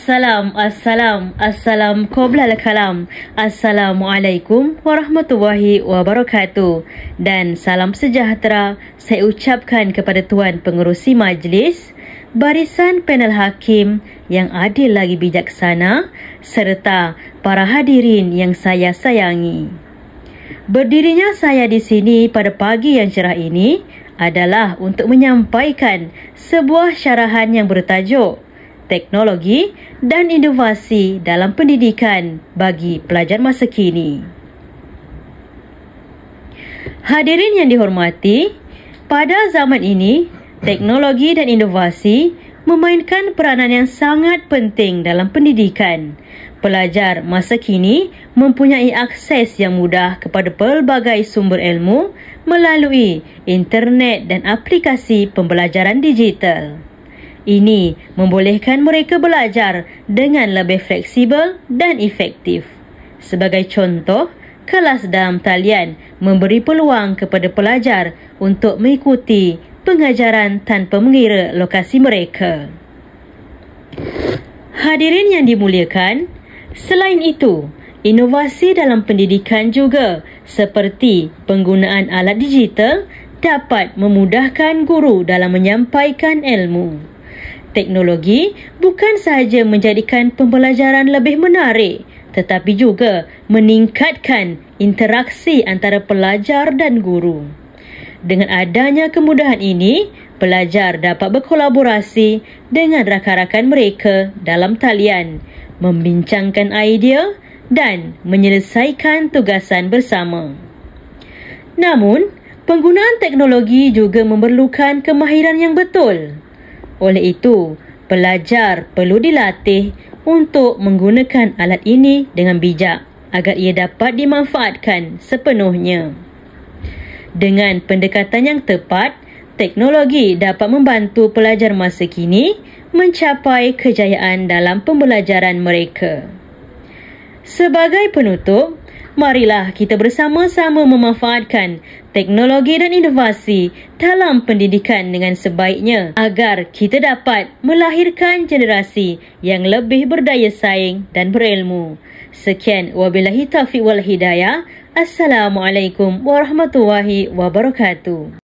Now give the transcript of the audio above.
Assalam qoblal kalam. Assalamualaikum warahmatullahi wabarakatuh. Dan salam sejahtera saya ucapkan kepada Tuan Pengerusi Majlis, barisan panel hakim yang adil lagi bijaksana, serta para hadirin yang saya sayangi. Berdirinya saya di sini pada pagi yang cerah ini adalah untuk menyampaikan sebuah syarahan yang bertajuk Teknologi dan Inovasi dalam Pendidikan bagi Pelajar Masa Kini. Hadirin yang dihormati, pada zaman ini, teknologi dan inovasi memainkan peranan yang sangat penting dalam pendidikan. Pelajar masa kini mempunyai akses yang mudah kepada pelbagai sumber ilmu melalui internet dan aplikasi pembelajaran digital. Ini membolehkan mereka belajar dengan lebih fleksibel dan efektif. Sebagai contoh, kelas dalam talian memberi peluang kepada pelajar untuk mengikuti pengajaran tanpa mengira lokasi mereka. Hadirin yang dimuliakan, selain itu, inovasi dalam pendidikan juga seperti penggunaan alat digital dapat memudahkan guru dalam menyampaikan ilmu. Teknologi bukan sahaja menjadikan pembelajaran lebih menarik, tetapi juga meningkatkan interaksi antara pelajar dan guru. Dengan adanya kemudahan ini, pelajar dapat berkolaborasi dengan rakan-rakan mereka dalam talian, membincangkan idea dan menyelesaikan tugasan bersama. Namun, penggunaan teknologi juga memerlukan kemahiran yang betul. Oleh itu, pelajar perlu dilatih untuk menggunakan alat ini dengan bijak agar ia dapat dimanfaatkan sepenuhnya. Dengan pendekatan yang tepat, teknologi dapat membantu pelajar masa kini mencapai kejayaan dalam pembelajaran mereka. Sebagai penutup, marilah kita bersama-sama memanfaatkan teknologi dan inovasi dalam pendidikan dengan sebaiknya agar kita dapat melahirkan generasi yang lebih berdaya saing dan berilmu. Sekian, wabillahi taufiq wal hidayah. Assalamualaikum warahmatullahi wabarakatuh.